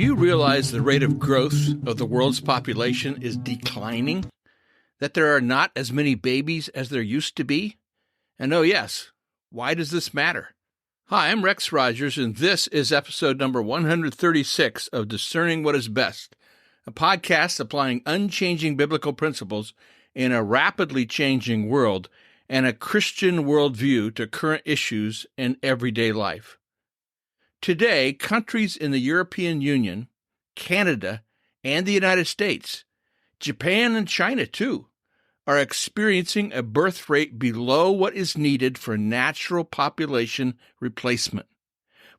you realize the rate of growth of the world's population is declining? That there are not as many babies as there used to be? And oh yes, why does this matter? Hi, I'm Rex Rogers, and this is episode number 136 of Discerning What is Best, a podcast applying unchanging biblical principles in a rapidly changing world and a Christian worldview to current issues in everyday life. Today, countries in the European Union, Canada, and the United States, Japan and China too, are experiencing a birth rate below what is needed for natural population replacement.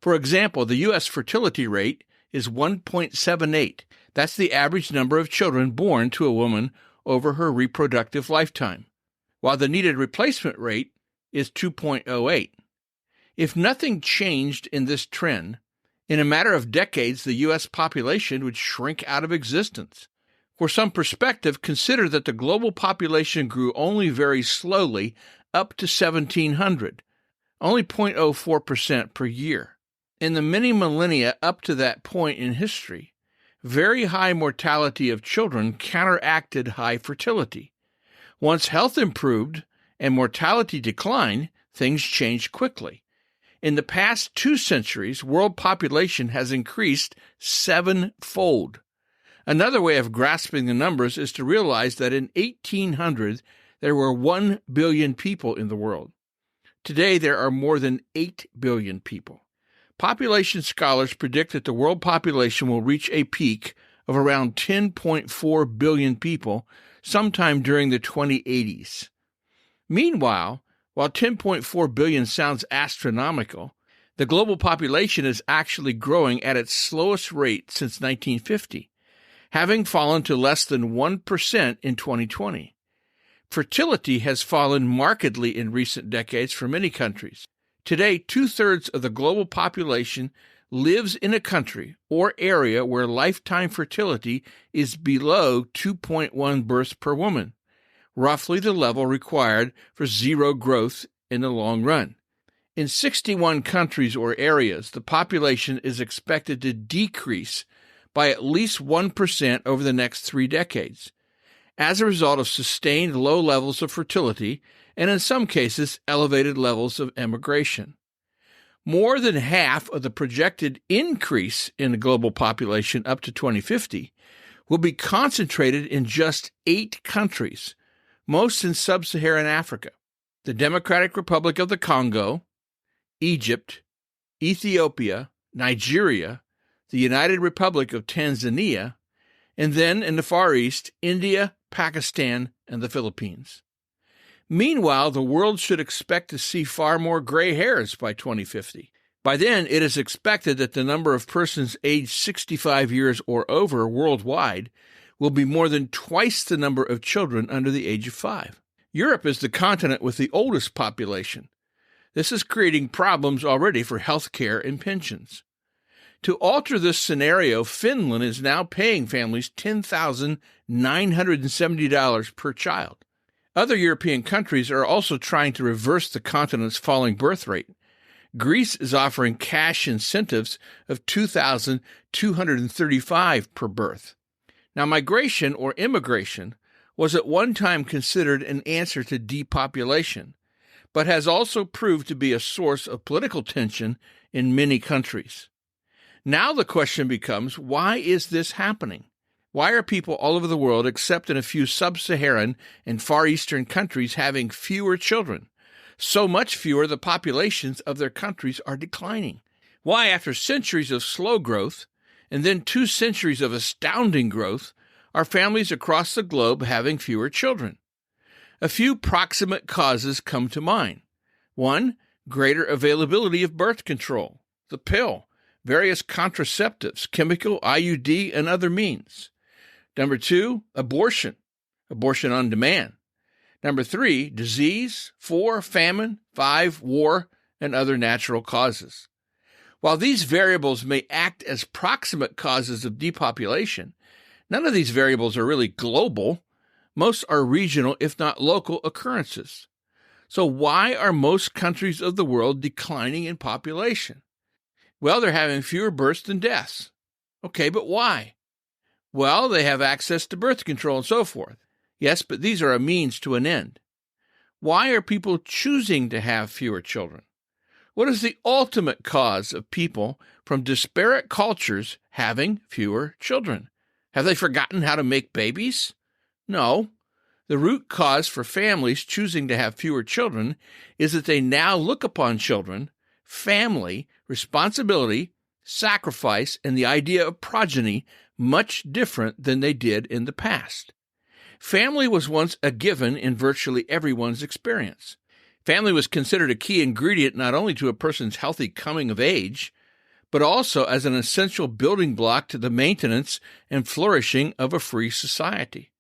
For example, the U.S. fertility rate is 1.78. That's the average number of children born to a woman over her reproductive lifetime, while the needed replacement rate is 2.08. If nothing changed in this trend, in a matter of decades, the U.S. population would shrink out of existence. For some perspective, consider that the global population grew only very slowly up to 1700, only 0.04% per year. In the many millennia up to that point in history, very high mortality of children counteracted high fertility. Once health improved and mortality declined, things changed quickly. In the past 2 centuries, world population has increased 7-fold. Another way of grasping the numbers is to realize that in 1800, there were 1 billion people in the world. Today, there are more than 8 billion people. Population scholars predict that the world population will reach a peak of around 10.4 billion people sometime during the 2080s. Meanwhile, while 10.4 billion sounds astronomical, the global population is actually growing at its slowest rate since 1950, having fallen to less than 1% in 2020. Fertility has fallen markedly in recent decades for many countries. Today, 2/3 of the global population lives in a country or area where lifetime fertility is below 2.1 births per woman, roughly the level required for zero growth in the long run. In 61 countries or areas, the population is expected to decrease by at least 1% over the next 3 decades, as a result of sustained low levels of fertility and, in some cases, elevated levels of emigration. More than half of the projected increase in the global population up to 2050 will be concentrated in just 8 countries, most in sub-Saharan Africa: the Democratic Republic of the Congo, Egypt, Ethiopia, Nigeria, the United Republic of Tanzania, and then in the Far East, India, Pakistan, and the Philippines. Meanwhile, the world should expect to see far more gray hairs by 2050. By then, it is expected that the number of persons aged 65 years or over worldwide will be more than twice the number of children under the age of 5. Europe is the continent with the oldest population. This is creating problems already for health care and pensions. To alter this scenario, Finland is now paying families $10,970 per child. Other European countries are also trying to reverse the continent's falling birth rate. Greece is offering cash incentives of $2,235 per birth. Now, migration or immigration was at one time considered an answer to depopulation, but has also proved to be a source of political tension in many countries. Now the question becomes, why is this happening? Why are people all over the world, except in a few sub-Saharan and Far Eastern countries, having fewer children? So much fewer the populations of their countries are declining. Why, after centuries of slow growth, and then 2 centuries of astounding growth, are families across the globe having fewer children? A few proximate causes come to mind. 1, greater availability of birth control, the pill, various contraceptives, chemical, IUD, and other means. Number 2, abortion on demand. Number 3, disease. 4, famine. 5, war, and other natural causes. While these variables may act as proximate causes of depopulation, none of these variables are really global. Most are regional, if not local, occurrences. So why are most countries of the world declining in population? Well, they're having fewer births than deaths. Okay, but why? Well, they have access to birth control and so forth. Yes, but these are a means to an end. Why are people choosing to have fewer children? What is the ultimate cause of people from disparate cultures having fewer children? Have they forgotten how to make babies? No. The root cause for families choosing to have fewer children is that they now look upon children, family, responsibility, sacrifice, and the idea of progeny much different than they did in the past. Family was once a given in virtually everyone's experience. Family was considered a key ingredient not only to a person's healthy coming of age, but also as an essential building block to the maintenance and flourishing of a free society.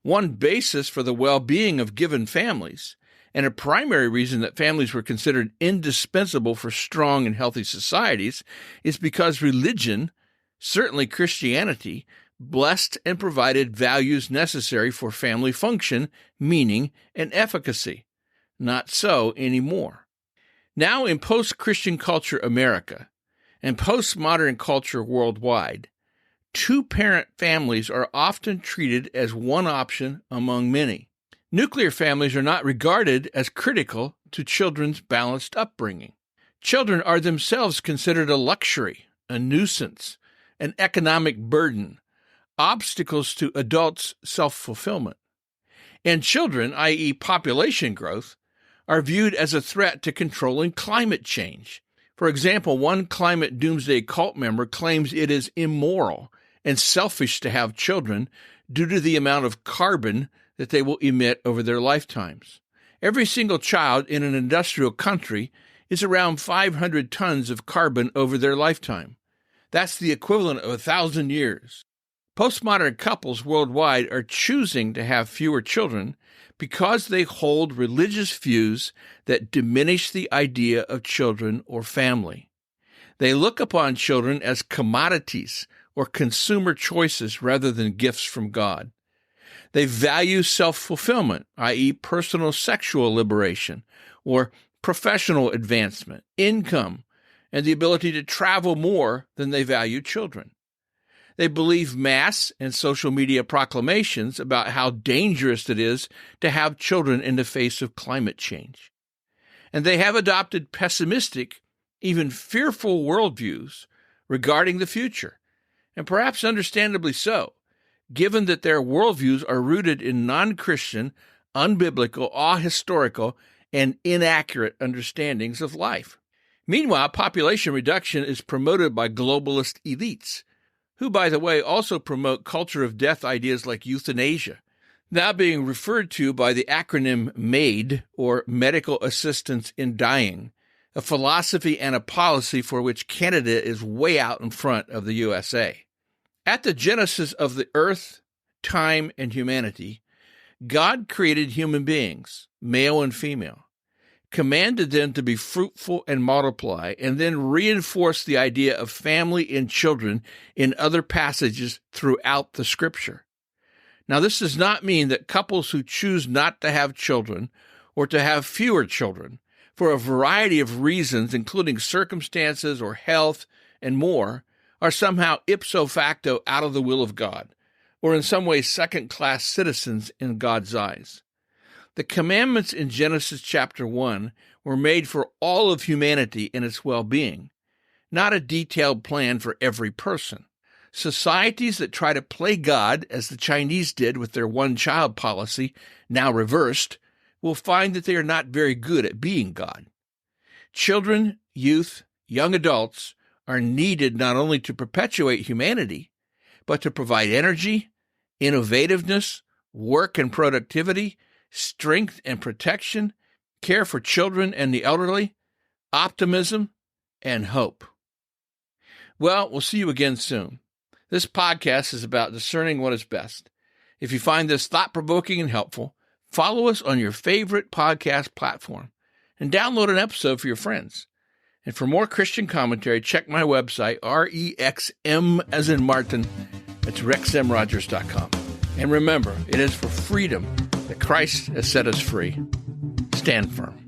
One basis for the well-being of given families, and a primary reason that families were considered indispensable for strong and healthy societies, is because religion, certainly Christianity, blessed and provided values necessary for family function, meaning, and efficacy. Not so anymore. Now in post-Christian culture America and postmodern culture worldwide, two-parent families are often treated as one option among many. Nuclear families are not regarded as critical to children's balanced upbringing. Children are themselves considered a luxury, a nuisance, an economic burden, obstacles to adults' self-fulfillment. And children, i.e. population growth, are viewed as a threat to controlling climate change. For example, one climate doomsday cult member claims it is immoral and selfish to have children due to the amount of carbon that they will emit over their lifetimes. Every single child in an industrial country is around 500 tons of carbon over their lifetime. That's the equivalent of 1,000 years. Postmodern couples worldwide are choosing to have fewer children because they hold religious views that diminish the idea of children or family. They look upon children as commodities or consumer choices rather than gifts from God. They value self-fulfillment, i.e. personal sexual liberation, or professional advancement, income, and the ability to travel more than they value children. They believe mass and social media proclamations about how dangerous it is to have children in the face of climate change. And they have adopted pessimistic, even fearful worldviews regarding the future, and perhaps understandably so, given that their worldviews are rooted in non-Christian, unbiblical, ahistorical, and inaccurate understandings of life. Meanwhile, population reduction is promoted by globalist elites, who, by the way, also promote culture of death ideas like euthanasia, now being referred to by the acronym MAID, or Medical Assistance in Dying, a philosophy and a policy for which Canada is way out in front of the USA. At the genesis of the earth, time, and humanity, God created human beings, male and female, commanded them to be fruitful and multiply, and then reinforced the idea of family and children in other passages throughout the Scripture. Now, this does not mean that couples who choose not to have children or to have fewer children for a variety of reasons, including circumstances or health and more, are somehow ipso facto out of the will of God, or in some way second-class citizens in God's eyes. The commandments in Genesis chapter 1 were made for all of humanity and its well-being, not a detailed plan for every person. Societies that try to play God, as the Chinese did with their one-child policy, now reversed, will find that they are not very good at being God. Children, youth, young adults are needed not only to perpetuate humanity, but to provide energy, innovativeness, work and productivity, strength and protection, care for children and the elderly, optimism, and hope. Well, we'll see you again soon. This podcast is about discerning what is best. If you find this thought-provoking and helpful, follow us on your favorite podcast platform and download an episode for your friends. And for more Christian commentary, check my website, REXM as in Martin. It's rexmrogers.com. And remember, it is for freedom that Christ has set us free. Stand firm.